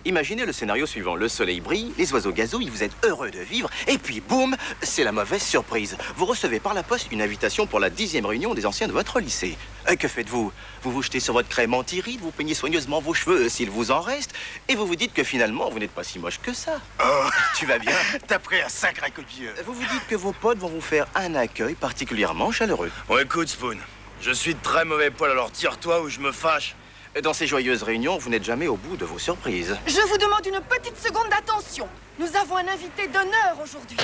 Imaginez le scénario suivant. Le soleil brille, les oiseaux gazouillent, vous êtes heureux de vivre, et puis boum, c'est la mauvaise surprise. Vous recevez par la poste une invitation pour la 10e réunion des anciens de votre lycée. Que faites-vous? Vous vous jetez sur votre crème anti-rides, vous peignez soigneusement vos cheveux s'il vous en reste, et vous vous dites que finalement, vous n'êtes pas si moche que ça. Oh, tu vas bien? T'as pris un sacré coup de vieux. Vous vous dites que vos potes vont vous faire un accueil particulièrement chaleureux. Bon, écoute, Spoon, je suis de très mauvais poil, alors tire-toi ou je me fâche. Dans ces joyeuses réunions, vous n'êtes jamais au bout de vos surprises. Je vous demande une petite seconde d'attention. Nous avons un invité d'honneur aujourd'hui.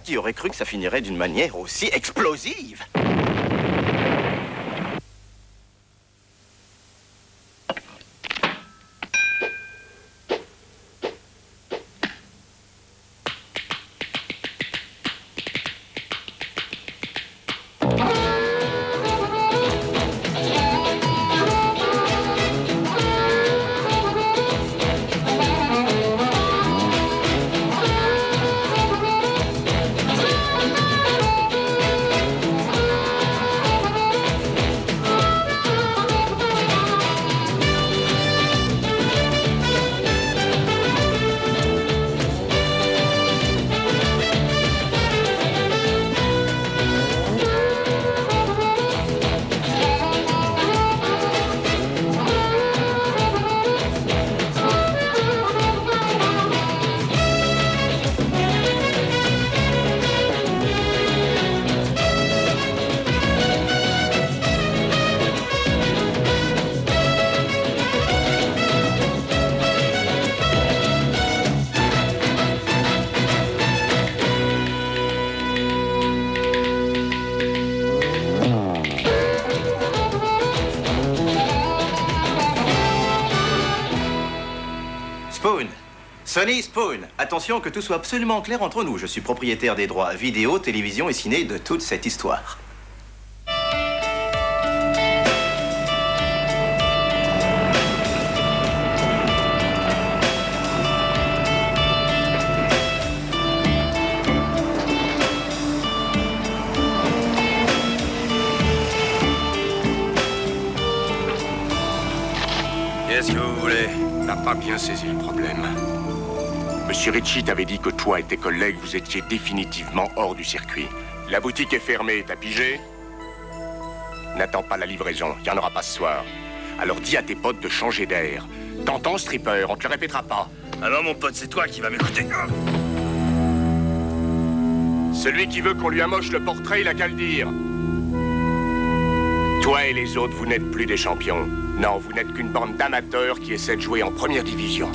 Qui aurait cru que ça finirait d'une manière aussi explosive? Sonny Spoon, attention que tout soit absolument clair entre nous. Je suis propriétaire des droits vidéo, télévision et ciné de toute cette histoire. Qu'est-ce que vous voulez? T'as pas bien saisi le problème. Monsieur Ritchie t'avait dit que toi et tes collègues, vous étiez définitivement hors du circuit. La boutique est fermée, t'as pigé? N'attends pas la livraison, il n'y en aura pas ce soir. Alors dis à tes potes de changer d'air. T'entends, stripper, on te le répétera pas. Alors, mon pote, c'est toi qui vas m'écouter. Celui qui veut qu'on lui amoche le portrait, il a qu'à le dire. Toi et les autres, vous n'êtes plus des champions. Non, vous n'êtes qu'une bande d'amateurs qui essaient de jouer en première division.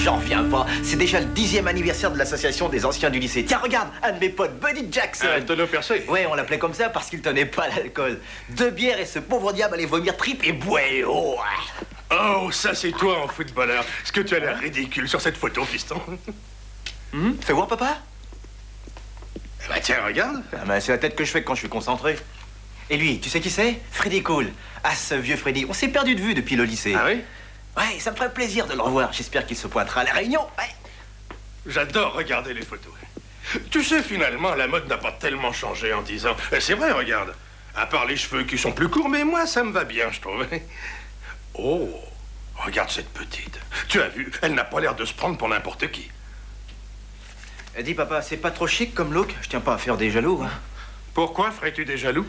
J'en reviens pas. C'est déjà le 10e anniversaire de l'association des anciens du lycée. Tiens, regarde, un de mes potes, Buddy Jackson. Un tonneau percé. Ouais, on l'appelait comme ça parce qu'il tenait pas l'alcool. 2 bières et ce pauvre diable allait vomir trip et bouée. Oh, Oh, ça c'est toi en footballeur. Est-ce que tu as l'air ridicule sur cette photo, fiston? Fais voir, papa. Bah tiens, regarde. Ah, ben, c'est la tête que je fais quand je suis concentré. Et lui, tu sais qui c'est? Freddy Cool. Ah, ce vieux Freddy. On s'est perdu de vue depuis le lycée. Ah oui? Ouais, ça me ferait plaisir de le revoir. J'espère qu'il se pointera à la réunion. Ouais. J'adore regarder les photos. Tu sais, finalement, la mode n'a pas tellement changé en 10 ans. C'est vrai, regarde. À part les cheveux qui sont plus courts, mais moi, ça me va bien, je trouve. Oh, regarde cette petite. Tu as vu, elle n'a pas l'air de se prendre pour n'importe qui. Dis, papa, c'est pas trop chic comme look? Je tiens pas à faire des jaloux. Hein. Pourquoi ferais-tu des jaloux?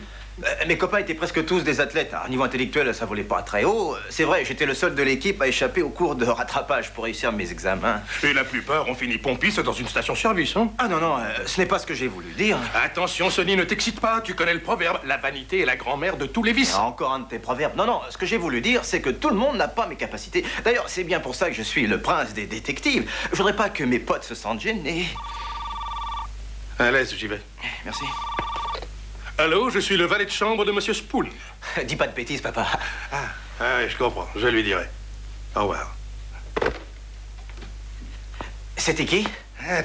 Mes copains étaient presque tous des athlètes. À niveau intellectuel, ça volait pas très haut. C'est vrai, j'étais le seul de l'équipe à échapper au cours de rattrapage pour réussir mes examens. Et la plupart ont fini pompiste dans une station-service, hein? Ah non, non, ce n'est pas ce que j'ai voulu dire. Attention, Sonny, ne t'excite pas. Tu connais le proverbe. La vanité est la grand-mère de tous les vices. Ah, encore un de tes proverbes. Non, non, ce que j'ai voulu dire, c'est que tout le monde n'a pas mes capacités. D'ailleurs, c'est bien pour ça que je suis le prince des détectives. Je voudrais pas que mes potes se sentent gênés. À l'aise, j'y vais. Merci. Allô, je suis le valet de chambre de Monsieur Spoon. Dis pas de bêtises, papa. Ah oui, je comprends. Je lui dirai. Au revoir. C'était qui?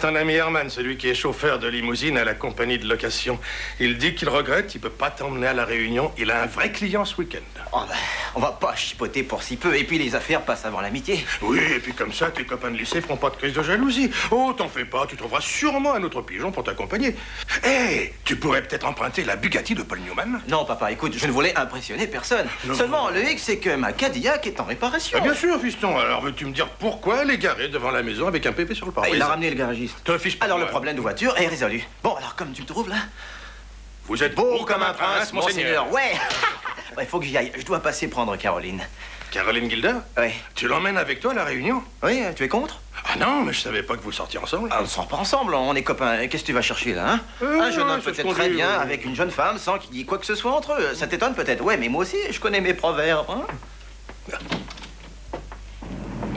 Ton ami Herman, celui qui est chauffeur de limousine à la compagnie de location. Il dit qu'il regrette, il peut pas t'emmener à la Réunion. Il a un vrai client ce week-end. Oh, ben, on va pas chipoter pour si peu. Et puis les affaires passent avant l'amitié. Oui, et puis comme ça, tes copains de lycée feront pas de crise de jalousie. Oh, t'en fais pas, tu trouveras sûrement un autre pigeon pour t'accompagner. Hé, tu pourrais peut-être emprunter la Bugatti de Paul Newman. Non, papa, écoute, je ne voulais impressionner personne. Non. Seulement, le hic, c'est que ma Cadillac est en réparation. Ah, bien sûr, fiston. Alors, veux-tu me dire pourquoi elle est garée devant la maison avec un pépé sur le Ah, pare-brise? il a ramené le garagiste. Te fiche pas. Alors, le moi. problème de voiture est résolu. Bon, alors, comme tu me trouves là? Vous êtes beau comme un prince, monseigneur. Ouais. Il faut que j'y aille. Je dois passer prendre Caroline. Caroline Gilder? Oui. Tu l'emmènes avec toi à la Réunion? Oui, tu es contre? Ah non, mais je savais pas que vous sortiez ensemble. Ah, on ne sort pas ensemble, on est copains. Qu'est-ce que tu vas chercher là, hein? Un jeune homme c'est peut ce être qu'on très dit, bien oui. avec une jeune femme sans qu'il y ait quoi que ce soit entre eux. Ça t'étonne peut-être? Ouais, mais moi aussi, je connais mes proverbes, hein?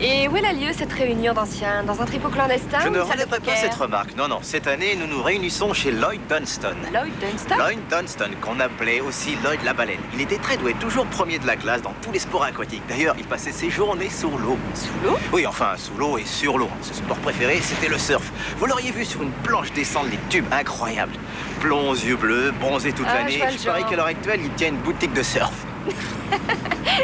Et où elle a lieu, cette réunion d'anciens? Dans un tripot clandestin Je ou ne une salle de regrette pas poker? cette remarque. Non, non, cette année, nous nous réunissons chez Lloyd Dunston. Lloyd Dunston? Lloyd Dunston, qu'on appelait aussi Lloyd la baleine. Il était très doué, toujours premier de la classe dans tous les sports aquatiques. D'ailleurs, il passait ses journées sous l'eau. Sous l'eau? Oui, enfin, sous l'eau et sur l'eau. Son sport préféré, c'était le surf. Vous l'auriez vu sur une planche descendre les tubes incroyables. Blond aux yeux bleus, bronzé toute Ah, l'année. je vois le Je parie genre. qu'à l'heure actuelle, il tient une boutique de surf.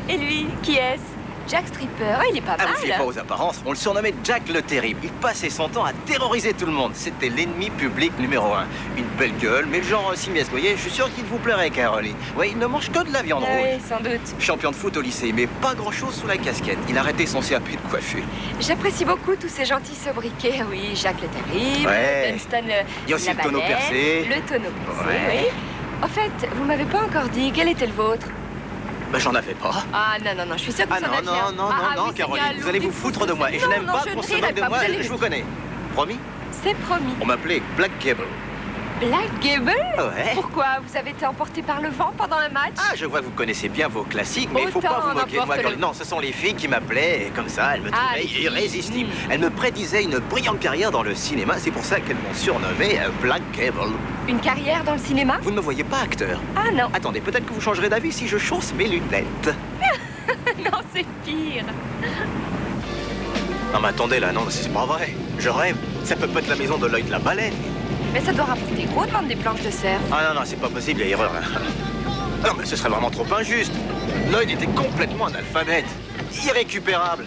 Et lui, qui est-ce? Jack Stripper. Ah, il est pas Ah, mal. vous fiez pas aux apparences. On le surnommait Jack le Terrible. Il passait son temps à terroriser tout le monde. C'était l'ennemi public numéro 1. Une belle gueule, mais le genre simiesque. Vous voyez, je suis sûr qu'il vous plairait, Caroline. Oui, il ne mange que de la viande Ah rouge. oui, sans doute. Champion de foot au lycée, mais pas grand-chose sous la casquette. Il a arrêté son CAP de coiffure. J'apprécie beaucoup tous ces gentils sobriquets. Oui, Jacques le Terrible, Ouais. Dunston Il y a aussi la le tonneau baleine, percé. Le tonneau percé, Ouais. oui. En fait, vous m'avez pas encore dit quel était le vôtre. Ben, j'en avais pas. Ah non, non, non, je suis sûre que Ah vous en non, aviez non, un. non, Ah, non, oui, non, Caroline, c'est vous allez vous foutre de moi. Et je n'aime pas qu'on se moque de moi, je vous connais. Promis? C'est promis. On m'appelait Black Gable. Black Gable? Ouais. Pourquoi? Vous avez été emporté par le vent pendant un match? Ah, je vois que vous connaissez bien vos classiques, mais il faut Autant pas vous moquer de moi, n'importe Caroline. Non, ce sont les filles qui m'appelaient, et comme ça, elles me Ah, trouvaient les filles. irrésistible. Elles me prédisaient une brillante carrière dans le cinéma, c'est pour ça qu'elles m'ont surnommé Black Gable. Une carrière dans le cinéma? Vous ne me voyez pas acteur. Ah non, Attendez, peut-être que vous changerez d'avis si je chausse mes lunettes. non, c'est pire. Non, mais attendez, là, non, c'est pas vrai. Je rêve. Ça peut pas être la maison de Lloyd la baleine. Mais ça doit rapporter gros de vendre des planches de surf. Ah non, non, c'est pas possible, il y a erreur. Hein. Non, mais ce serait vraiment trop injuste. Lloyd était complètement analphabète. Irrécupérable.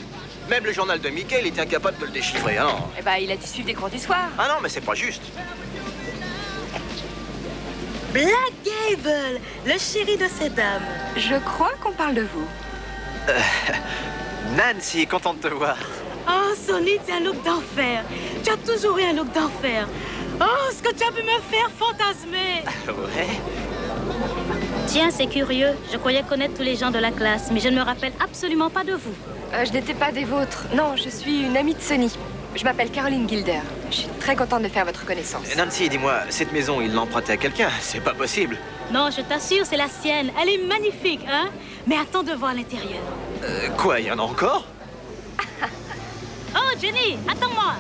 Même le journal de Mickey, il était incapable de le déchiffrer. Ah non, Eh ben, il a dû suivre des cours du soir. ah non mais c'est pas juste. Black Gable, le chéri de ces dames. Je crois qu'on parle de vous. Nancy, contente de te voir. Oh, Sonny, tu as un look d'enfer. Tu as toujours eu un look d'enfer. Oh, ce que tu as pu me faire fantasmer. Ouais. Tiens, c'est curieux. Je croyais connaître tous les gens de la classe, mais je ne me rappelle absolument pas de vous. Je n'étais pas des vôtres. Non, je suis une amie de Sonny. Je m'appelle Caroline Gilder. Je suis très contente de faire votre connaissance. Nancy, dis-moi, cette maison, il l'a empruntée à quelqu'un? C'est pas possible. Non, je t'assure, c'est la sienne. Elle est magnifique, hein? Mais attends de voir l'intérieur. Quoi, il y en a encore? Oh, Jenny, attends-moi.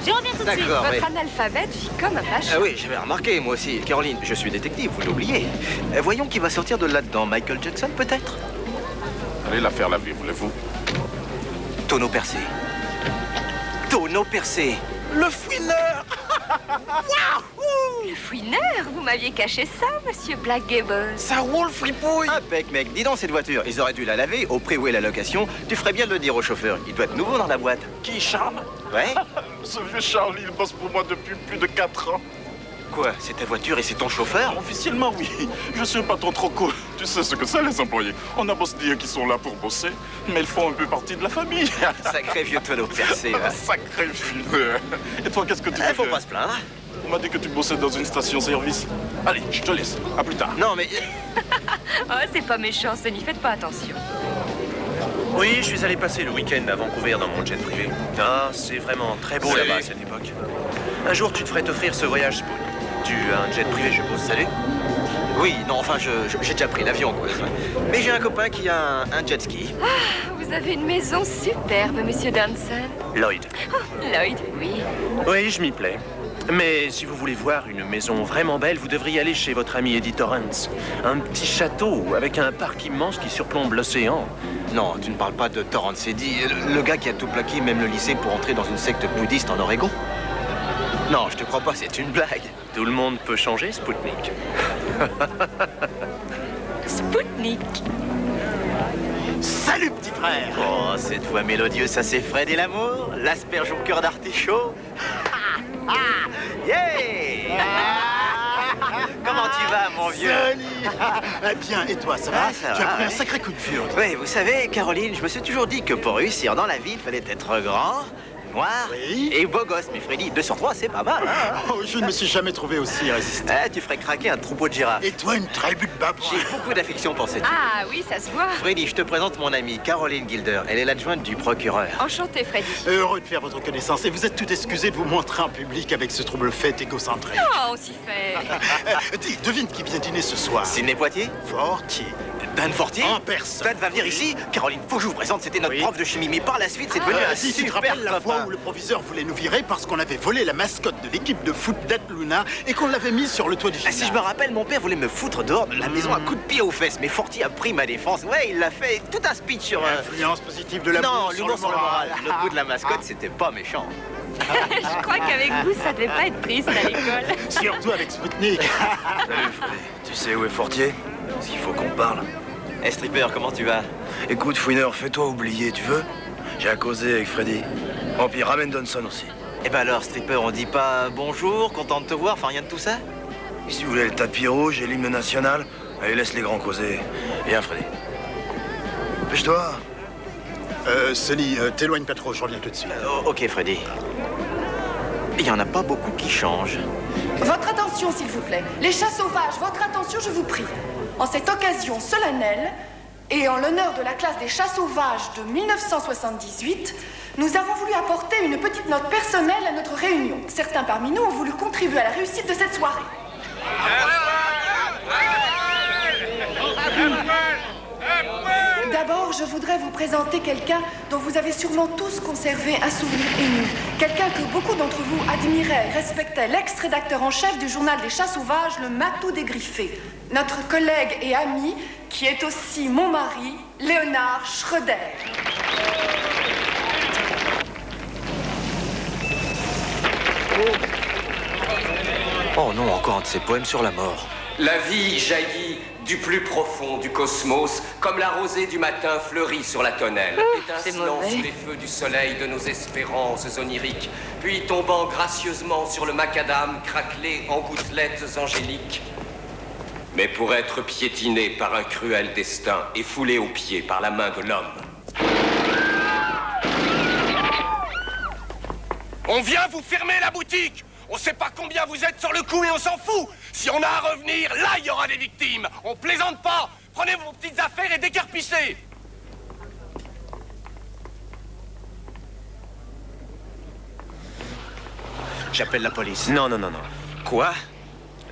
Je reviens tout de suite. D'accord, oui. Votre analphabète vit comme un vache. Ah oui, j'avais remarqué, moi aussi. Caroline, je suis détective, vous l'oubliez. Voyons qui va sortir de là-dedans. Michael Jackson, peut-être? Allez la faire laver, voulez-vous? Tonneau percé. Tonneau percé. Le fouineur. Le fouineur, vous m'aviez caché ça, monsieur Black Gable. Ça roule, fripouille. Impec, mec. Dis donc, cette voiture, ils auraient dû la laver au prix où est la location. Tu ferais bien de le dire au chauffeur. Il doit être nouveau dans la boîte. Qui, Charles? Ouais? Ce vieux Charlie, il bosse pour moi depuis plus de 4 ans. Quoi? C'est ta voiture et c'est ton chauffeur? Officiellement, oui. Je suis un patron trop cool. Tu sais ce que c'est, les employés. On a boss dire qui sont là pour bosser, mais ils font un peu partie de la famille. Sacré vieux tonneau percé, hein. Sacré fileur. Et toi, qu'est-ce que tu veux Faut faire? pas se plaindre. On m'a dit que tu bossais dans une station-service. Allez, je te laisse. À plus tard. Non, mais... Oh, c'est pas méchant, Sonny, faites pas attention. Oui, je suis allé passer le week-end à Vancouver dans mon jet privé. Ah, c'est vraiment très beau Salut. là-bas à cette époque. Un jour, tu te ferais t'offrir ce voyage, Spoon. Tu as un jet privé, je suppose. Salut. Oui, non, enfin, j'ai déjà pris l'avion, quoi. Mais j'ai un copain qui a un jet ski. Vous avez une maison superbe, monsieur Danson. Lloyd. Lloyd, oui. Oui, je m'y plais. Mais si vous voulez voir une maison vraiment belle, vous devriez aller chez votre ami Eddie Torrance. Un petit château avec un parc immense qui surplombe l'océan. Non, tu ne parles pas de Torrance Eddy, le gars qui a tout plaqué, même le lycée, pour entrer dans une secte bouddhiste en Oregon. Non, je te crois pas, c'est une blague. Tout le monde peut changer, Spoutnik. Spoutnik. Salut, petit frère. Oh, cette voix mélodieuse, ça c'est Fred et l'amour. L'asperge au cœur d'artichaut. Yeah. Comment tu vas, mon vieux? Bien, et toi, ça va? Ça tu as va, pris un ouais. sacré coup de vieux. Oui, vous savez, Caroline, je me suis toujours dit que pour réussir dans la vie, il fallait être grand, noir et beau gosse. Mais Freddy, 2 sur 3, c'est pas mal, hein? Oh, je ne me suis jamais trouvé aussi irrésistible. Tu ferais craquer un troupeau de girafes. Et toi, une tribu de babouins. J'ai beaucoup d'affection pour cette fille. Ah oui, ça se voit. Freddy, je te présente mon amie, Caroline Gilder. Elle est l'adjointe du procureur. Enchantée, Freddy. Heureux de faire votre connaissance. Et vous êtes tout excusé de vous montrer en public avec ce trouble fait égocentré. Oh, on s'y fait. Dis, devine qui vient dîner ce soir. Sidney Poitier? Fortier. Dan Fortier? En personne. Dan va venir ici? Caroline, faut que je vous présente, c'était notre prof de chimie. Mais par la suite, c'est devenu un Si tu te super rappelles la fois copain. où le proviseur voulait nous virer parce qu'on avait volé la mascotte de l'équipe de foot d'Atluna et qu'on l'avait mise sur le toit du Ah, gymnase. si je me rappelle, mon père voulait me foutre dehors de la maison à coups de pied aux fesses. Mais Fortier a pris ma défense. Ouais, il l'a fait. Tout un speech sur... Influence positive de la Non, sur l'humour sur le moral. Le Ah. goût de la mascotte, c'était pas méchant. Je crois qu'avec vous, ça devait pas être triste à l'école. Surtout avec Spoutnik. Salut Freddy. Tu sais où est Fortier? Parce qu'il faut qu'on parle. Hey, Stripper, comment tu vas? Écoute, Fouineur, fais-toi oublier, tu veux? J'ai à causer avec Freddy. Oh, puis ramène Donson aussi. Eh ben alors, Stripper, on dit pas bonjour, content de te voir, enfin rien de tout ça? Et si vous voulez le tapis rouge et l'hymne national, allez, laisse les grands causer. Viens, Freddy. Dépêche-toi. Sonny, t'éloigne pas trop, je reviens tout de suite. Ok, Freddy. Il y en a pas beaucoup qui changent. Votre attention, s'il vous plaît. Les chats sauvages, votre attention, je vous prie. En cette occasion solennelle, et en l'honneur de la classe des chats sauvages de 1978, nous avons voulu apporter une petite note personnelle à notre réunion. Certains parmi nous ont voulu contribuer à la réussite de cette soirée. D'abord, je voudrais vous présenter quelqu'un dont vous avez sûrement tous conservé un souvenir ému. Quelqu'un que beaucoup d'entre vous admiraient et respectaient, l'ex-rédacteur en chef du journal des chats sauvages, le Matou dégriffé. Notre collègue et ami, qui est aussi mon mari, Léonard Schroeder. Oh non, encore un de ces poèmes sur la mort. La vie jaillit du plus profond du cosmos, comme la rosée du matin fleurit sur la tonnelle, étincelant sous les feux du soleil de nos espérances oniriques, puis tombant gracieusement sur le macadam craquelé en gouttelettes angéliques. Mais pour être piétiné par un cruel destin et foulé aux pieds par la main de l'homme. On vient vous fermer la boutique. On sait pas combien vous êtes sur le coup et on s'en fout. Si on a à revenir, là, il y aura des victimes. On plaisante pas. Prenez vos petites affaires et décarpissez. J'appelle la police. Non, non, non, non. Quoi?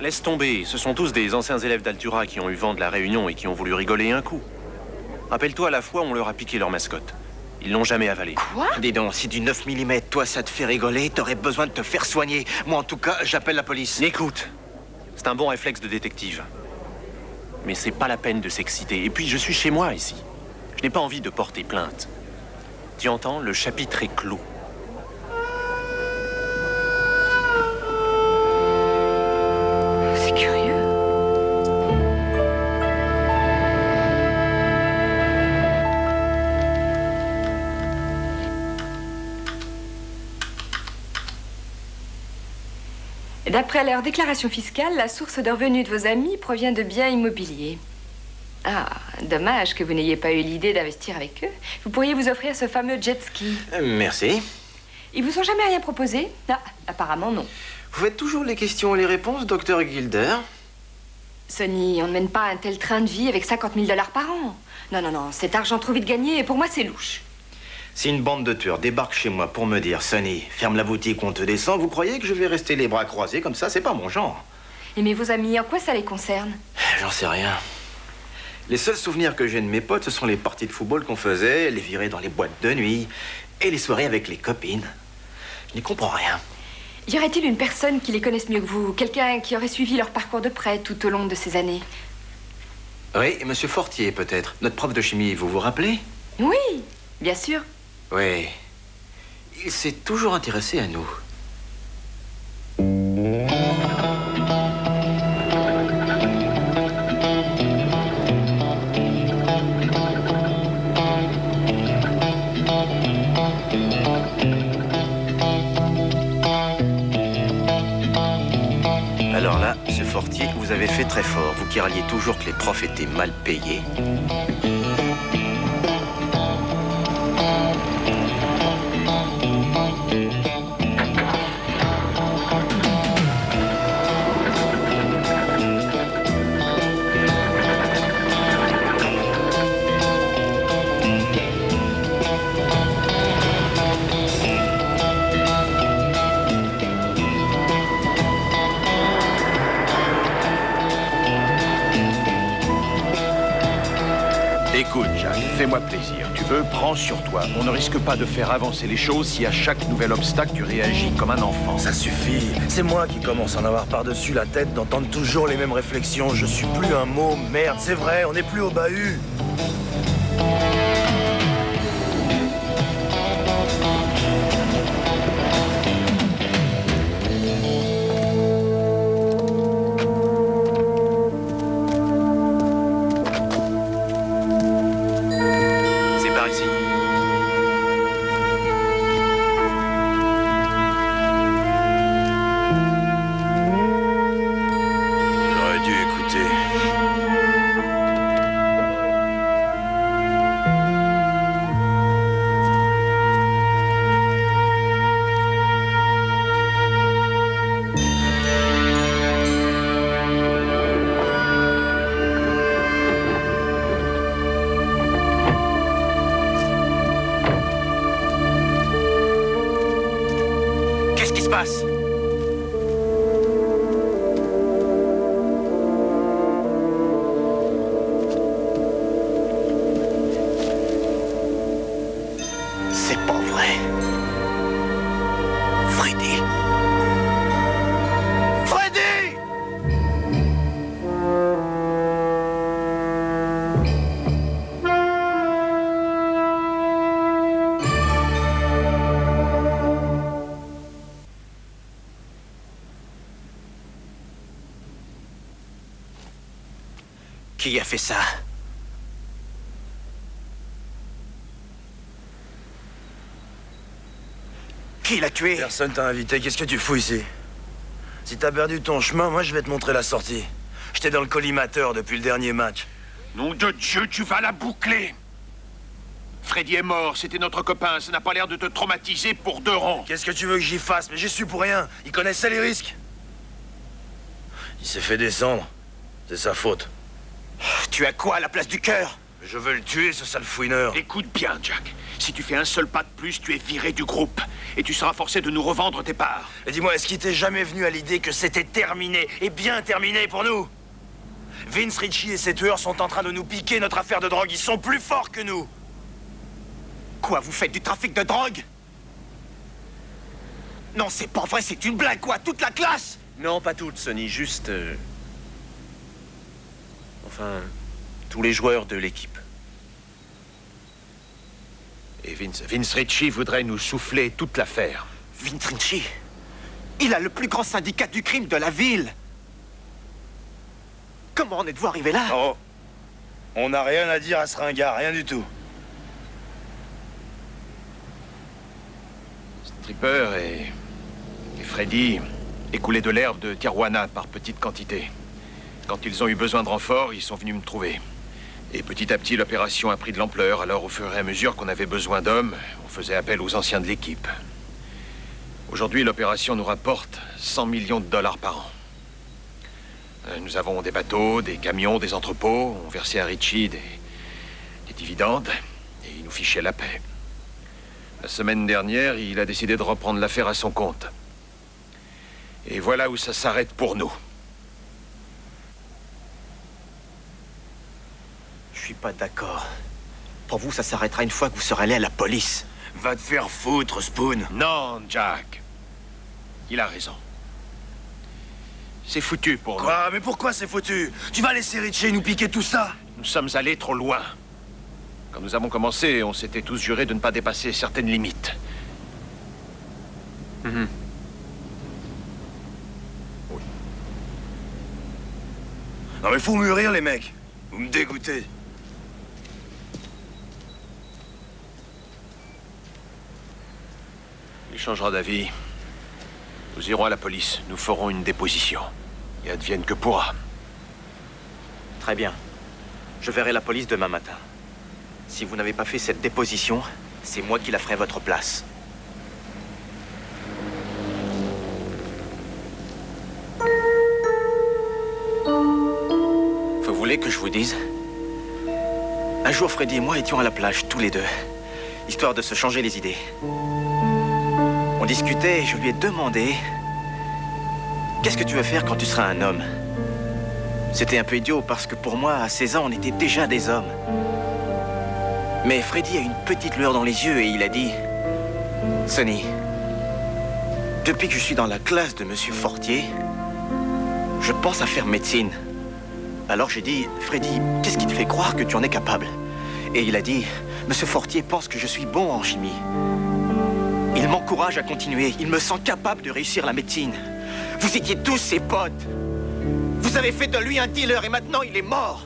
Laisse tomber. Ce sont tous des anciens élèves d'Altura qui ont eu vent de la réunion et qui ont voulu rigoler un coup. Rappelle-toi, à la fois, on leur a piqué leur mascotte. Ils l'ont jamais avalé. Quoi? Dis donc, si du 9 mm, toi, ça te fait rigoler, t'aurais besoin de te faire soigner. Moi, en tout cas, j'appelle la police. Écoute, c'est un bon réflexe de détective. Mais c'est pas la peine de s'exciter. Et puis, je suis chez moi, ici. Je n'ai pas envie de porter plainte. Tu entends? Le chapitre est clos. C'est curieux. D'après leur déclaration fiscale, la source de revenus de vos amis provient de biens immobiliers. Ah, dommage que vous n'ayez pas eu l'idée d'investir avec eux. Vous pourriez vous offrir ce fameux jet ski. Merci. Ils vous ont jamais rien proposé? Ah, apparemment non. Vous faites toujours les questions et les réponses, docteur Gilder? Sonny, on ne mène pas un tel train de vie avec 50 000 $ par an. Non, non, non, cet argent trop vite gagné, pour moi, c'est louche. Si une bande de tueurs débarque chez moi pour me dire « Sonny, ferme la boutique, on te descend », vous croyez que je vais rester les bras croisés comme ça? C'est pas mon genre. Et mais vos amis, en quoi ça les concerne? J'en sais rien. Les seuls souvenirs que j'ai de mes potes, ce sont les parties de football qu'on faisait, les virées dans les boîtes de nuit et les soirées avec les copines. Je n'y comprends rien. Y aurait-il une personne qui les connaisse mieux que vous? Quelqu'un qui aurait suivi leur parcours de près tout au long de ces années? Oui, monsieur Fortier, peut-être. Notre prof de chimie, vous vous rappelez? Oui, bien sûr. Oui. Il s'est toujours intéressé à nous. Fortier, vous avez fait très fort. Vous qui râliez toujours que les profs étaient mal payés. Écoute, Jack, fais-moi plaisir. Tu veux, prends sur toi. On ne risque pas de faire avancer les choses si à chaque nouvel obstacle, tu réagis comme un enfant. Ça suffit. C'est moi qui commence à en avoir par-dessus la tête d'entendre toujours les mêmes réflexions. Je suis plus un mot, merde. C'est vrai, on n'est plus au bahut. Qu'est-ce qui se passe? C'est pas vrai. Freddy. Freddy! Qui a fait ça? Qui l'a tué? Personne t'a invité. Qu'est-ce que tu fous ici? Si t'as perdu ton chemin, moi je vais te montrer la sortie. J'étais dans le collimateur depuis le dernier match. Nom de Dieu, tu vas la boucler. Freddy est mort, c'était notre copain. Ça n'a pas l'air de te traumatiser pour 2 ronds. Qu'est-ce que tu veux que j'y fasse? Mais j'y suis pour rien. Il connaissait les risques. Il s'est fait descendre. C'est sa faute. Tu as quoi à la place du cœur? Je veux le tuer, ce sale fouineur. Écoute bien, Jack. Si tu fais un seul pas de plus, tu es viré du groupe. Et tu seras forcé de nous revendre tes parts. Et dis-moi, est-ce qu'il t'est jamais venu à l'idée que c'était terminé, et bien terminé pour nous? Vince Ritchie et ses tueurs sont en train de nous piquer notre affaire de drogue. Ils sont plus forts que nous. Quoi, vous faites du trafic de drogue? Non, c'est pas vrai, c'est une blague, quoi, toute la classe? Non, pas toute, Sonny, juste... Enfin, tous les joueurs de l'équipe. Et Vince Ritchie voudrait nous souffler toute l'affaire. Vince Ritchie? Il a le plus grand syndicat du crime de la ville. Comment en êtes-vous arrivé là? Oh, on n'a rien à dire à ce ringard, rien du tout. Stripper et Freddy écoulaient de l'herbe de Tijuana par petites quantités. Quand ils ont eu besoin de renfort, ils sont venus me trouver. Et petit à petit, l'opération a pris de l'ampleur. Alors, au fur et à mesure qu'on avait besoin d'hommes, on faisait appel aux anciens de l'équipe. Aujourd'hui, l'opération nous rapporte 100 millions de dollars par an. Nous avons des bateaux, des camions, des entrepôts. On versait à Ritchie des dividendes et il nous fichait la paix. La semaine dernière, il a décidé de reprendre l'affaire à son compte. Et voilà où ça s'arrête pour nous. Je suis pas d'accord. Pour vous, ça s'arrêtera une fois que vous serez allé à la police. Va te faire foutre, Spoon. Non, Jack. Il a raison. C'est foutu pour nous. Quoi? Mais pourquoi c'est foutu? Tu vas laisser Ritchie nous piquer tout ça? Nous sommes allés trop loin. Quand nous avons commencé, on s'était tous jurés de ne pas dépasser certaines limites. Oui. Non mais faut mûrir, les mecs. Vous me dégoûtez. Il changera d'avis. Nous irons à la police. Nous ferons une déposition. Et advienne que pourra. Très bien. Je verrai la police demain matin. Si vous n'avez pas fait cette déposition, c'est moi qui la ferai à votre place. Vous voulez que je vous dise? Un jour, Freddy et moi étions à la plage, tous les deux, histoire de se changer les idées. On discutait et je lui ai demandé... Qu'est-ce que tu veux faire quand tu seras un homme? C'était un peu idiot parce que pour moi, à 16 ans, on était déjà des hommes. Mais Freddy a une petite lueur dans les yeux et il a dit... Sonny, depuis que je suis dans la classe de Monsieur Fortier, je pense à faire médecine. Alors j'ai dit, Freddy, qu'est-ce qui te fait croire que tu en es capable? Et il a dit, Monsieur Fortier pense que je suis bon en chimie. Il m'encourage à continuer. Il me sent capable de réussir la médecine. Vous étiez tous ses potes. Vous avez fait de lui un dealer et maintenant il est mort.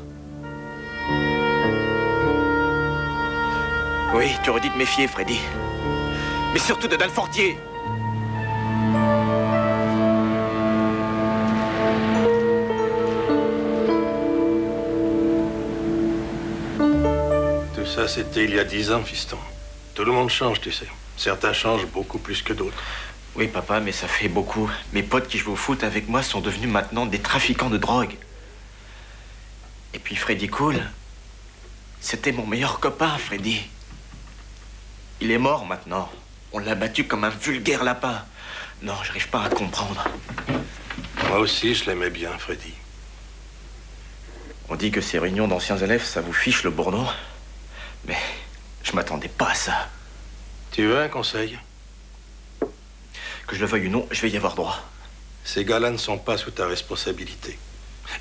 Oui, tu aurais dû te méfier, Freddy. Mais surtout de Dan Fortier. Tout ça, c'était il y a 10 ans, fiston. Tout le monde change, tu sais. Certains changent beaucoup plus que d'autres. Oui, papa, mais ça fait beaucoup. Mes potes qui jouent au foot avec moi sont devenus maintenant des trafiquants de drogue. Et puis Freddy Cool, c'était mon meilleur copain, Freddy. Il est mort maintenant. On l'a battu comme un vulgaire lapin. Non, j'arrive pas à comprendre. Moi aussi, je l'aimais bien, Freddy. On dit que ces réunions d'anciens élèves, ça vous fiche le bourdon. Mais je m'attendais pas à ça. Tu veux un conseil? Que je le veuille ou non, je vais y avoir droit. Ces gars-là ne sont pas sous ta responsabilité.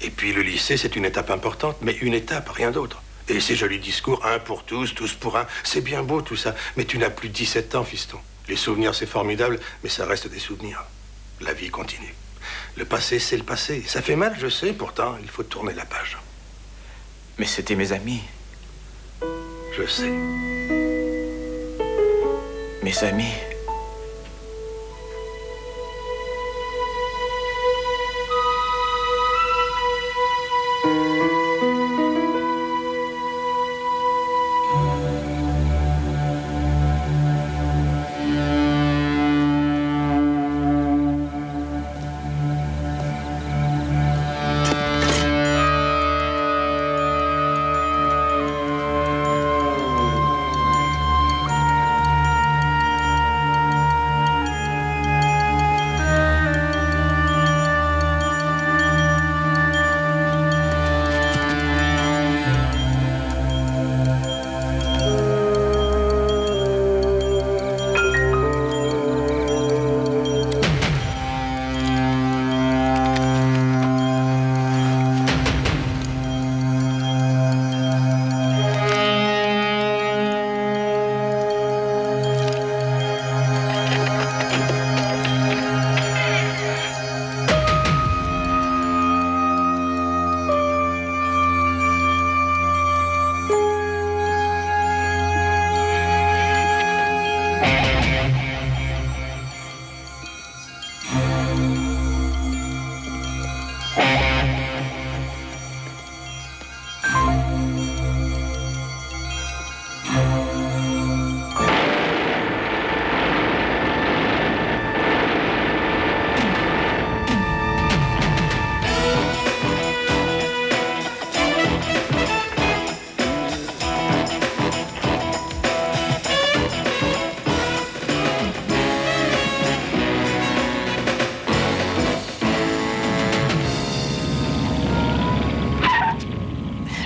Et puis le lycée, c'est une étape importante, mais une étape, rien d'autre. Et ces jolis discours, un pour tous, tous pour un, c'est bien beau tout ça. Mais tu n'as plus 17 ans, fiston. Les souvenirs, c'est formidable, mais ça reste des souvenirs. La vie continue. Le passé, c'est le passé. Ça fait mal, je sais, pourtant, il faut tourner la page. Mais c'était mes amis. Je sais. Mes amis.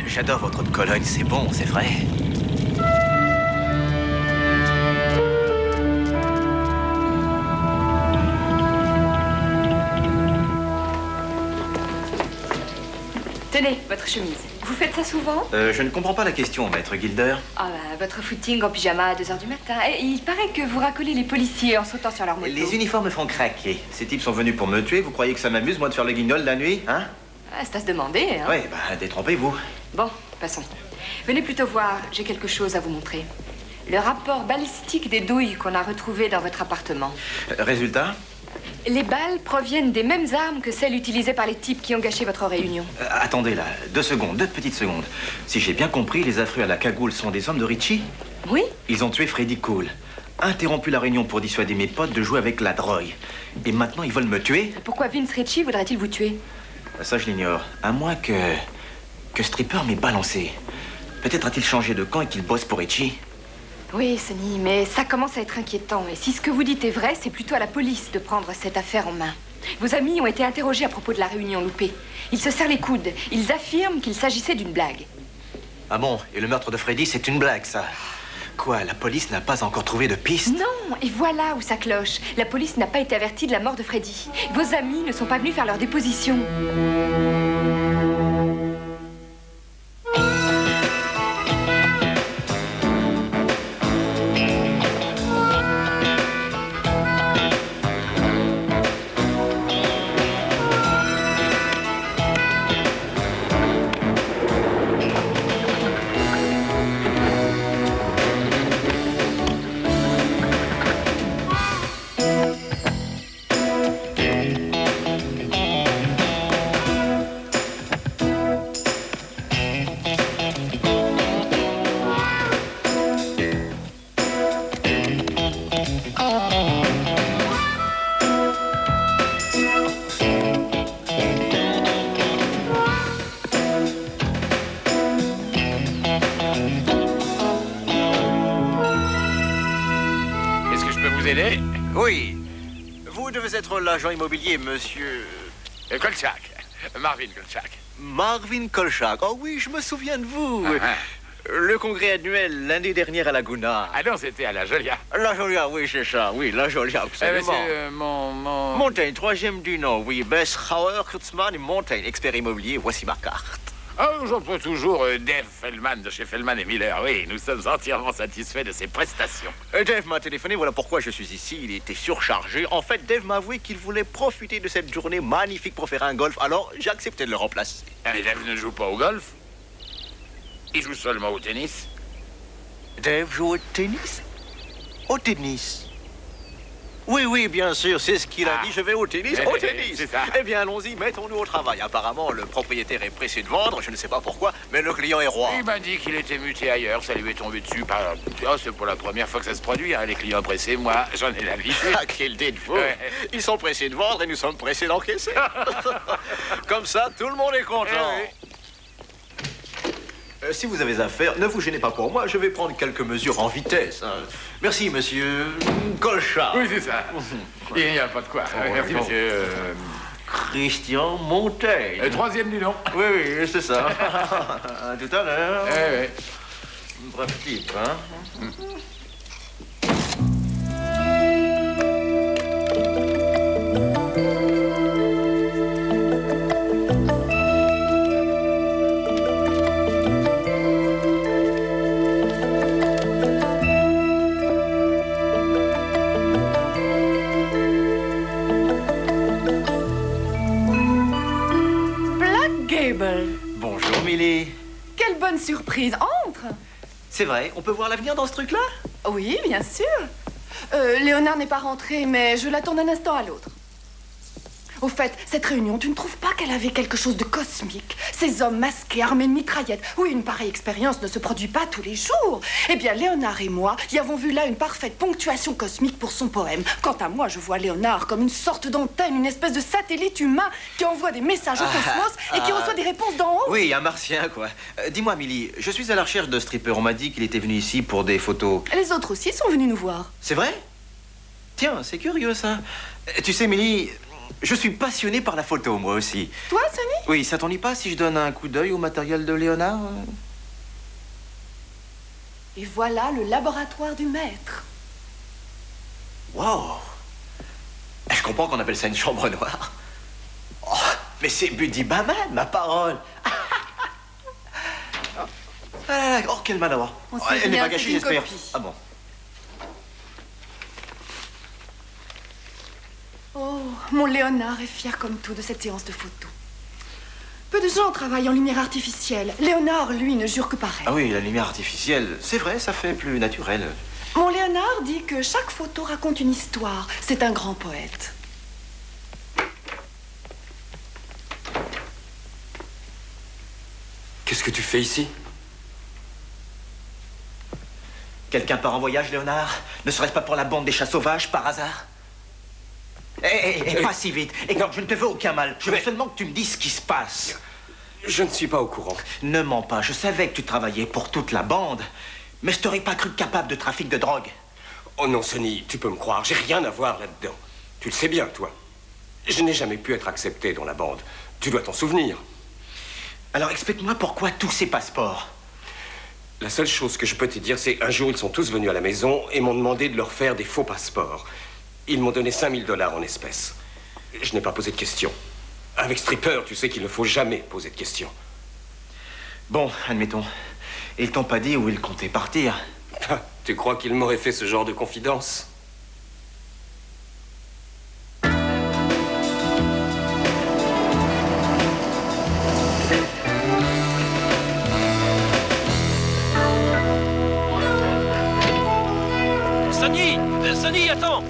J'adore votre eau de Cologne, c'est bon, c'est vrai. Tenez, votre chemise. Vous faites ça souvent? Je ne comprends pas la question, maître Gilder. Ah bah, votre footing en pyjama à 2 h du matin. Et il paraît que vous racolez les policiers en sautant sur leur moto. Les uniformes me font craquer. Ces types sont venus pour me tuer. Vous croyez que ça m'amuse, moi, de faire le guignol la nuit, hein? Ah, c'est à se demander, hein? Oui, bah, détrompez-vous. Bon, passons. Venez plutôt voir, j'ai quelque chose à vous montrer. Le rapport balistique des douilles qu'on a retrouvées dans votre appartement. Résultat? Les balles proviennent des mêmes armes que celles utilisées par les types qui ont gâché votre réunion. Attendez là, 2 secondes, 2 petites secondes. Si j'ai bien compris, les affreux à la cagoule sont des hommes de Ritchie? Oui. Ils ont tué Freddy Cole, interrompu la réunion pour dissuader mes potes de jouer avec la drogue. Et maintenant, ils veulent me tuer? Pourquoi Vince Ritchie voudrait-il vous tuer? Ça, je l'ignore. À moins que Stripper m'ait balancé. Peut-être a-t-il changé de camp et qu'il bosse pour Ritchie? Oui, Sonny, mais ça commence à être inquiétant. Et si ce que vous dites est vrai, c'est plutôt à la police de prendre cette affaire en main. Vos amis ont été interrogés à propos de la réunion loupée. Ils se serrent les coudes. Ils affirment qu'il s'agissait d'une blague. Ah bon? Et le meurtre de Freddy, c'est une blague, ça? Quoi, la police n'a pas encore trouvé de piste? Non, et voilà où ça cloche. La police n'a pas été avertie de la mort de Freddy. Vos amis ne sont pas venus faire leur déposition. Oui. Vous devez être l'agent immobilier, monsieur... Kolchak. Marvin Kolchak. Marvin Kolchak. Oh oui, je me souviens de vous. Le congrès annuel l'année dernière à Laguna. Ah non, c'était à La Jolia. La Jolia, oui, c'est ça. Oui, La Jolia, absolument. C'est mon... Montaigne, 3e du nom, oui. Besschauer, Kurtzmann et Montaigne, expert immobilier, voici ma carte. Oh, j'emploie toujours Dave Feldman de chez Feldman et Miller. Oui, nous sommes entièrement satisfaits de ses prestations. Dave m'a téléphoné, voilà pourquoi je suis ici. Il était surchargé. En fait, Dave m'a avoué qu'il voulait profiter de cette journée magnifique pour faire un golf. Alors, j'ai accepté de le remplacer. Mais Dave ne joue pas au golf. Il joue seulement au tennis. Dave joue au tennis? Au tennis? Oui, oui, bien sûr, c'est ce qu'il a dit. Je vais au tennis. Au tennis. C'est ça. Eh bien, allons-y, mettons-nous au travail. Apparemment, le propriétaire est pressé de vendre. Je ne sais pas pourquoi, mais le client est roi. Il m'a dit qu'il était muté ailleurs. Ça lui est tombé dessus. C'est pour la première fois que ça se produit. Hein. Les clients pressés, moi, j'en ai l'habitude. Ah, quelle idée de vous. Ils sont pressés de vendre et nous sommes pressés d'encaisser. Comme ça, tout le monde est content. Si vous avez affaire, ne vous gênez pas pour moi. Je vais prendre quelques mesures en vitesse. Hein. Merci, monsieur Kolchak. Oui, c'est ça. Il n'y a pas de quoi. Merci, monsieur... Christian Montaigne. 3e du nom. Oui, oui, c'est ça. À tout à l'heure. Oui. Bref type, hein. Bonjour, Millie. Quelle bonne surprise. Entre. C'est vrai, on peut voir l'avenir dans ce truc-là? Oui, bien sûr. Léonard n'est pas rentré, mais je l'attends d'un instant à l'autre. Au fait, cette réunion, tu ne trouves pas qu'elle avait quelque chose de cosmique? Ces hommes masqués, armés de mitraillettes. Oui, une pareille expérience ne se produit pas tous les jours. Eh bien, Léonard et moi y avons vu là une parfaite ponctuation cosmique pour son poème. Quant à moi, je vois Léonard comme une sorte d'antenne, une espèce de satellite humain qui envoie des messages au cosmos et qui reçoit des réponses d'en haut. Oui, un martien, quoi. Dis-moi, Millie, je suis à la recherche de Stripper. On m'a dit qu'il était venu ici pour des photos. Les autres aussi sont venus nous voir. C'est vrai? Tiens, c'est curieux, ça. Tu sais, Millie... Je suis passionné par la photo, moi aussi. Toi, Sonny? Oui, ça t'ennuie pas si je donne un coup d'œil au matériel de Léonard? Et voilà le laboratoire du maître. Wow! Je comprends qu'on appelle ça une chambre noire. Oh, mais c'est Buddy Baman, ma parole! Oh, quelle main elle n'est pas gâchée, j'espère. Ah bon? Oh, mon Léonard est fier comme tout de cette séance de photos. Peu de gens travaillent en lumière artificielle. Léonard, lui, ne jure que par elle. Ah oui, la lumière artificielle, c'est vrai, ça fait plus naturel. Mon Léonard dit que chaque photo raconte une histoire. C'est un grand poète. qu'est-ce que tu fais ici? Quelqu'un part en voyage, Léonard? Ne serait-ce pas pour la bande des chats sauvages, par hasard? Pas si vite. Écoute, je ne te veux aucun mal. Je veux seulement que tu me dises ce qui se passe. Je ne suis pas au courant. Ne mens pas. Je savais que tu travaillais pour toute la bande. Mais je t'aurais pas cru capable de trafic de drogue. Oh non, Sonny, tu peux me croire. J'ai rien à voir là-dedans. Tu le sais bien, toi. Je n'ai jamais pu être accepté dans la bande. Tu dois t'en souvenir. Alors explique-moi pourquoi tous ces passeports. La seule chose que je peux te dire, c'est un jour, ils sont tous venus à la maison et m'ont demandé de leur faire des faux passeports. Ils m'ont donné 5 000 $ en espèces. Je n'ai pas posé de questions. Avec Stripper, tu sais qu'il ne faut jamais poser de questions. Bon, admettons. Ils t'ont pas dit où ils comptaient partir. Tu crois qu'ils m'auraient fait ce genre de confidence? Sonny, attends!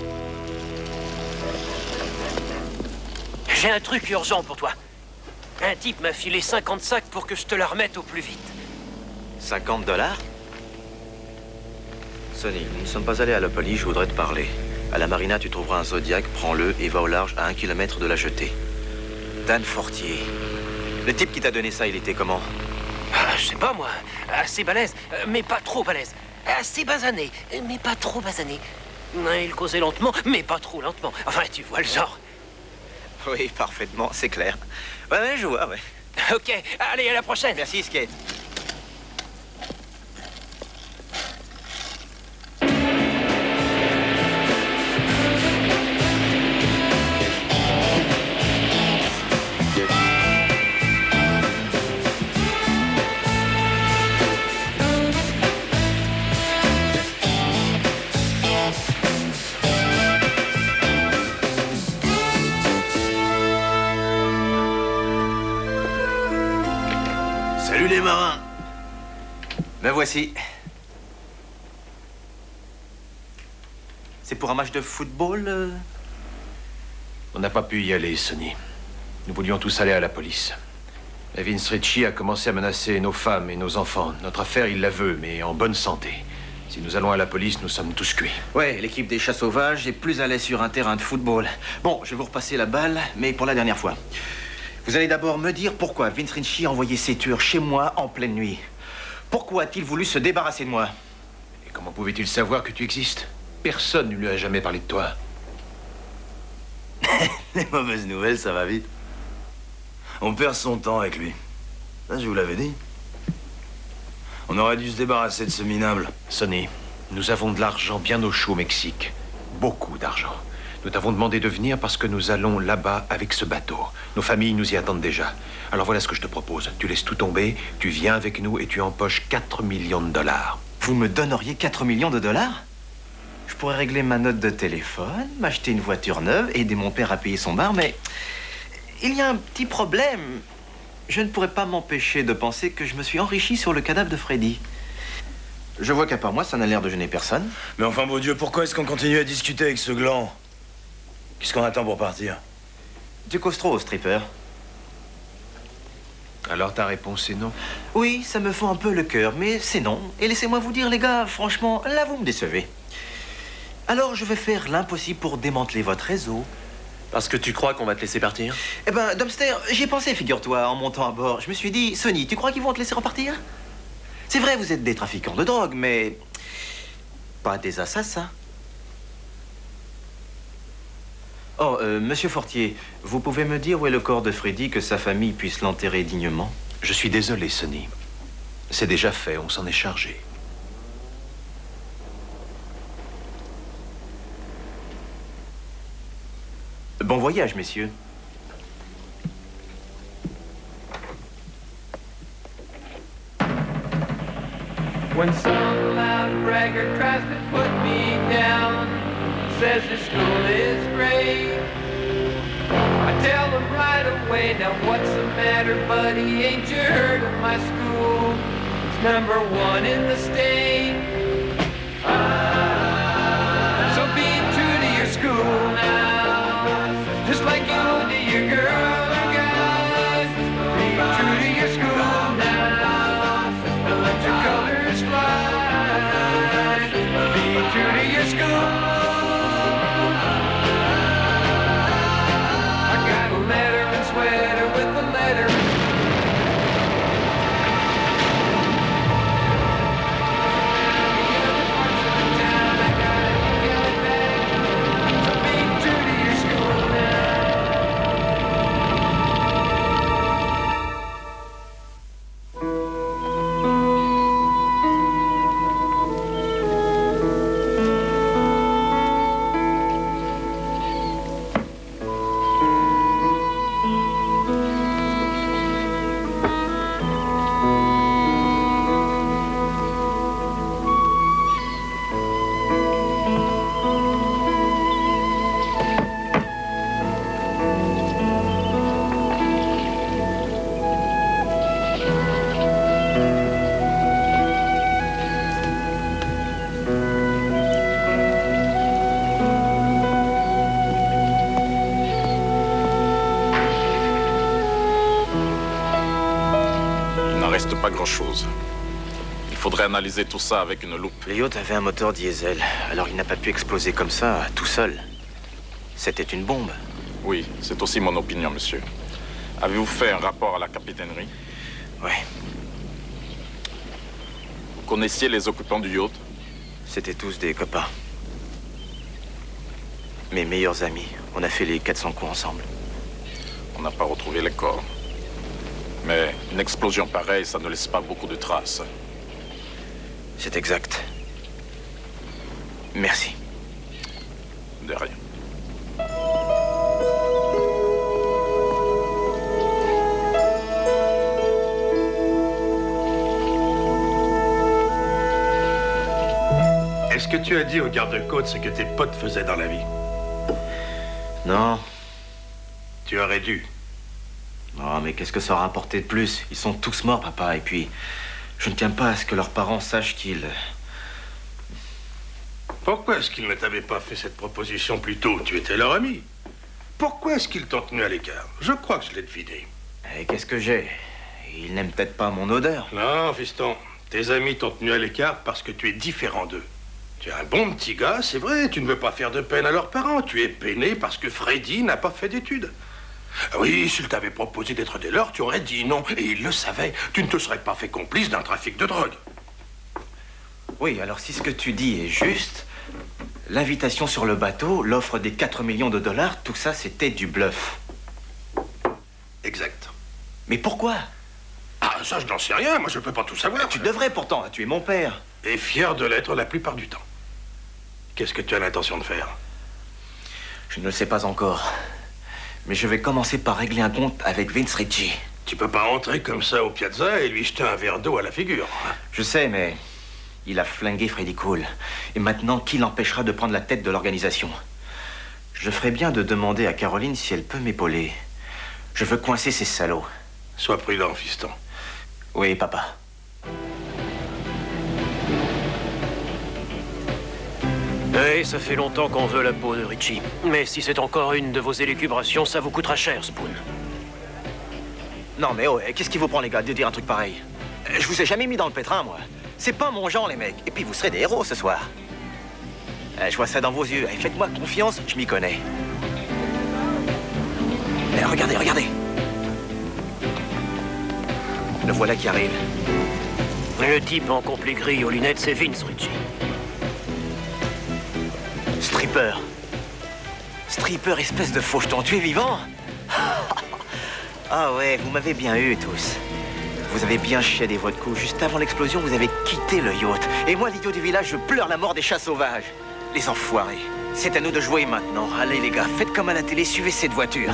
J'ai un truc urgent pour toi. Un type m'a filé 50 sacs pour que je te la remette au plus vite. 50 $? Sonny, nous ne sommes pas allés à la police, je voudrais te parler. À la marina, tu trouveras un Zodiac, prends-le et va au large à 1 km de la jetée. Dan Fortier. Le type qui t'a donné ça, il était comment? Je sais pas, moi. Assez balèze, mais pas trop balèze. Assez basané, mais pas trop basané. Il causait lentement, mais pas trop lentement. Enfin, tu vois le genre. Oui, parfaitement, c'est clair. Ouais, je vois, ouais. Ok, allez, à la prochaine. Merci, Skate. Salut les marins. Me voici. C'est pour un match de football On n'a pas pu y aller, Sonny. Nous voulions tous aller à la police. Mais Vince Ritchie a commencé à menacer nos femmes et nos enfants. Notre affaire, il la veut, mais en bonne santé. Si nous allons à la police, nous sommes tous cuits. Ouais, l'équipe des chats sauvages est plus à l'aise sur un terrain de football. Bon, je vais vous repasser la balle, mais pour la dernière fois. Vous allez d'abord me dire pourquoi Vince Ritchie a envoyé ses tueurs chez moi en pleine nuit. Pourquoi a-t-il voulu se débarrasser de moi? Et comment pouvait-il savoir que tu existes? Personne ne lui a jamais parlé de toi. Les mauvaises nouvelles, ça va vite. On perd son temps avec lui. Ça, je vous l'avais dit. On aurait dû se débarrasser de ce minable. Sonny, nous avons de l'argent bien au chaud au Mexique. Beaucoup d'argent. Nous t'avons demandé de venir parce que nous allons là-bas avec ce bateau. Nos familles nous y attendent déjà. Alors voilà ce que je te propose. Tu laisses tout tomber, tu viens avec nous et tu empoches 4 millions de $. Vous me donneriez 4 millions de $? Je pourrais régler ma note de téléphone, m'acheter une voiture neuve, aider mon père à payer son bar, mais il y a un petit problème. Je ne pourrais pas m'empêcher de penser que je me suis enrichi sur le cadavre de Freddy. Je vois qu'à part moi, ça n'a l'air de gêner personne. Mais enfin, beau Dieu, pourquoi est-ce qu'on continue à discuter avec ce gland? Qu'est-ce qu'on attend pour partir? Tu causes trop, Stripper. Alors ta réponse est non? Oui, ça me fend un peu le cœur, mais c'est non. Et laissez-moi vous dire, les gars, franchement, là, vous me décevez. Alors, je vais faire l'impossible pour démanteler votre réseau. Parce que tu crois qu'on va te laisser partir? Eh ben, Dumpster, j'y ai pensé, figure-toi, en montant à bord. Je me suis dit, Sonny, tu crois qu'ils vont te laisser repartir? C'est vrai, vous êtes des trafiquants de drogue, mais pas des assassins. Oh, Monsieur Fortier, vous pouvez me dire où est le corps de Freddy, que sa famille puisse l'enterrer dignement? Je suis désolé, Sonny. C'est déjà fait, on s'en est chargé. Bon voyage, messieurs. When some loud braggart tries to put me down, says the school is great, I tell him right away, now what's the matter, buddy? Ain't you heard of my school? It's #1 in the state. So be true to your school now, just like you do your girl, guys. Be true to your school now. reste pas grand-chose. Il faudrait analyser tout ça avec une loupe. Le yacht avait un moteur diesel, alors il n'a pas pu exploser comme ça, tout seul. C'était une bombe. Oui, c'est aussi mon opinion, monsieur. Avez-vous fait un rapport à la capitainerie? Oui. Vous connaissiez les occupants du yacht? C'étaient tous des copains. Mes meilleurs amis. On a fait les 400 coups ensemble. On n'a pas retrouvé les corps. Mais une explosion pareille, ça ne laisse pas beaucoup de traces. C'est exact. Merci. De rien. Est-ce que tu as dit au garde-côte ce que tes potes faisaient dans la vie? Non. Tu aurais dû. Non, mais qu'est-ce que ça aura apporté de plus? Ils sont tous morts, papa, et puis... Je ne tiens pas à ce que leurs parents sachent qu'ils... Pourquoi est-ce qu'ils ne t'avaient pas fait cette proposition plus tôt? Tu étais leur ami. Pourquoi est-ce qu'ils t'ont tenu à l'écart? Je crois que je l'ai deviné. Et qu'est-ce que j'ai? Ils n'aiment peut-être pas mon odeur. Non, fiston. Tes amis t'ont tenu à l'écart parce que tu es différent d'eux. Tu es un bon petit gars, c'est vrai. Tu ne veux pas faire de peine à leurs parents. Tu es peiné parce que Freddy n'a pas fait d'études. Oui, s'il t'avait proposé d'être des leurs, tu aurais dit non. Et il le savait. Tu ne te serais pas fait complice d'un trafic de drogue. Oui, alors si ce que tu dis est juste, l'invitation sur le bateau, l'offre des 4 millions de dollars, tout ça, c'était du bluff. Exact. Mais pourquoi? Ah, ça, je n'en sais rien. Moi, je ne peux pas tout savoir. Tu devrais pourtant. Tu es mon père. Et fier de l'être la plupart du temps. Qu'est-ce que tu as l'intention de faire? Je ne le sais pas encore. Mais je vais commencer par régler un compte avec Vince Ritchie. Tu peux pas entrer comme ça au Piazza et lui jeter un verre d'eau à la figure. Je sais, mais il a flingué Freddy Cool. Et maintenant, qui l'empêchera de prendre la tête de l'organisation? Je ferais bien de demander à Caroline si elle peut m'épauler. Je veux coincer ces salauds. Sois prudent, fiston. Oui, papa. Oui, ça fait longtemps qu'on veut la peau de Ritchie. Mais si c'est encore une de vos élucubrations, ça vous coûtera cher, Spoon. Non, mais oh, qu'est-ce qui vous prend, les gars, de dire un truc pareil? Je vous ai jamais mis dans le pétrin, moi. C'est pas mon genre, les mecs. Et puis, vous serez des héros ce soir. Je vois ça dans vos yeux. Faites-moi confiance, je m'y connais. Regardez, regardez. Le voilà qui arrive. Le type en complet gris aux lunettes, c'est Vince Ritchie. Stripper. Stripper, espèce de faucheton. Tu es vivant? Ah ouais, vous m'avez bien eu, tous. Vous avez bien chiadé votre coup. Juste avant l'explosion, vous avez quitté le yacht. Et moi, l'idiot du village, je pleure la mort des chats sauvages. Les enfoirés. C'est à nous de jouer maintenant. Allez, les gars, faites comme à la télé, suivez cette voiture.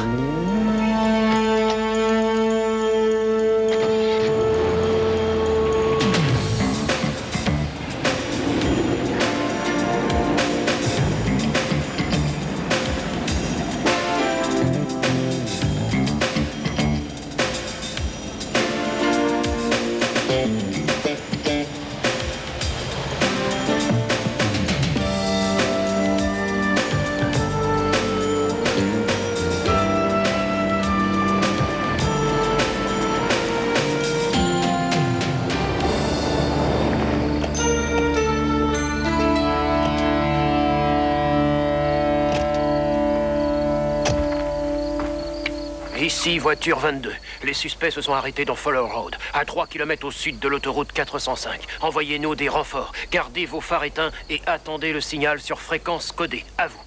Ici, voiture 22. Les suspects se sont arrêtés dans Fuller Road, à 3 km au sud de l'autoroute 405. Envoyez-nous des renforts. Gardez vos phares éteints et attendez le signal sur fréquence codée. À vous.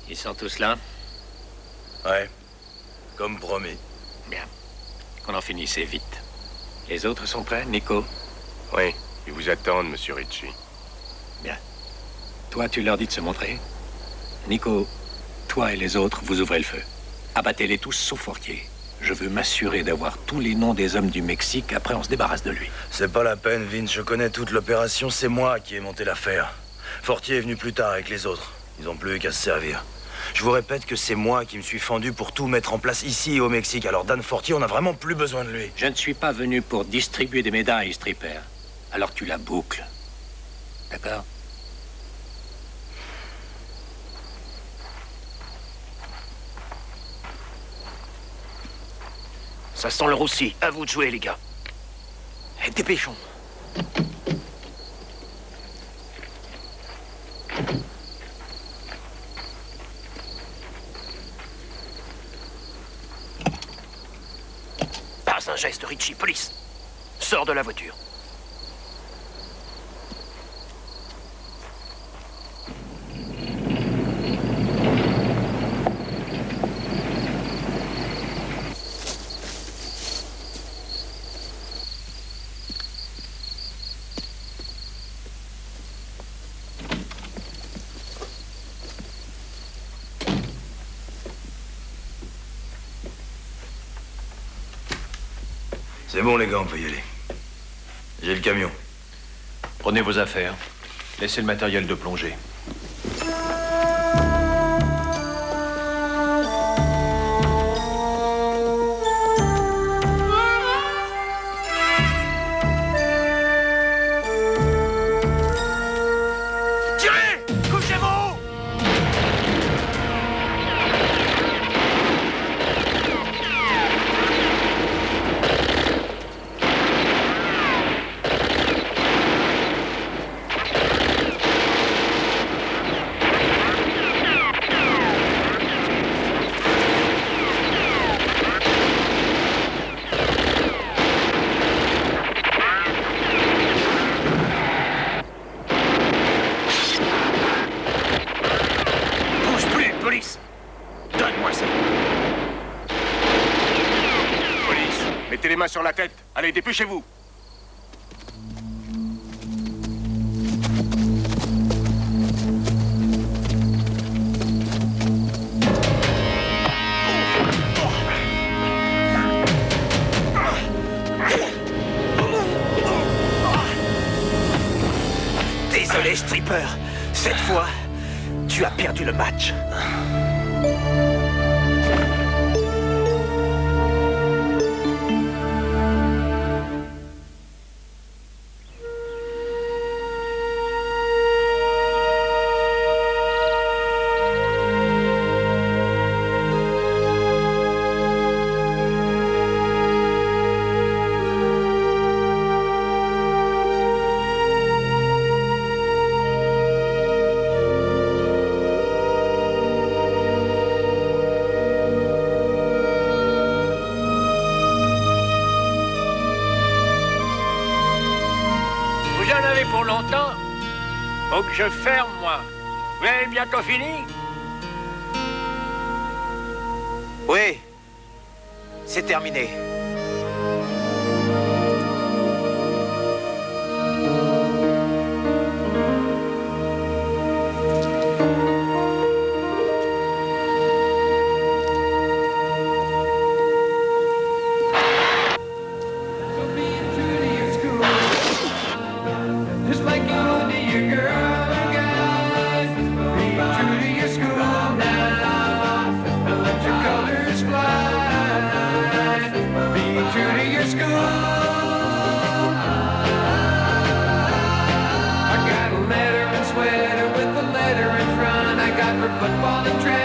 Ils sont tous là? Ouais. Comme promis. Bien. Qu'on en finisse vite. Les autres sont prêts, Nico? Oui. Ils vous attendent, monsieur Ritchie. Bien. Toi, tu leur dis de se montrer? Nico, toi et les autres, vous ouvrez le feu. Abattez-les tous sauf Fortier. Je veux m'assurer d'avoir tous les noms des hommes du Mexique, après on se débarrasse de lui. C'est pas la peine, Vince, je connais toute l'opération, c'est moi qui ai monté l'affaire. Fortier est venu plus tard avec les autres. Ils ont plus qu'à se servir. Je vous répète que c'est moi qui me suis fendu pour tout mettre en place ici au Mexique. Alors Dan Fortier, on n'a vraiment plus besoin de lui. Je ne suis pas venu pour distribuer des médailles, Stripper. Alors tu la boucles. D'accord? Ça sent le roussi. À vous de jouer, les gars. Dépêchons. Pas un geste, Richie. Police. Sors de la voiture. C'est bon, les gars, on peut y aller. J'ai le camion. Prenez vos affaires. Laissez le matériel de plongée. Sur la tête. Allez, dépêchez-vous. Désolé, Stripper. Cette fois, tu as perdu le match. Pour longtemps. Faut que je ferme, moi. Vous avez bientôt fini? Oui. C'est terminé. Football and track.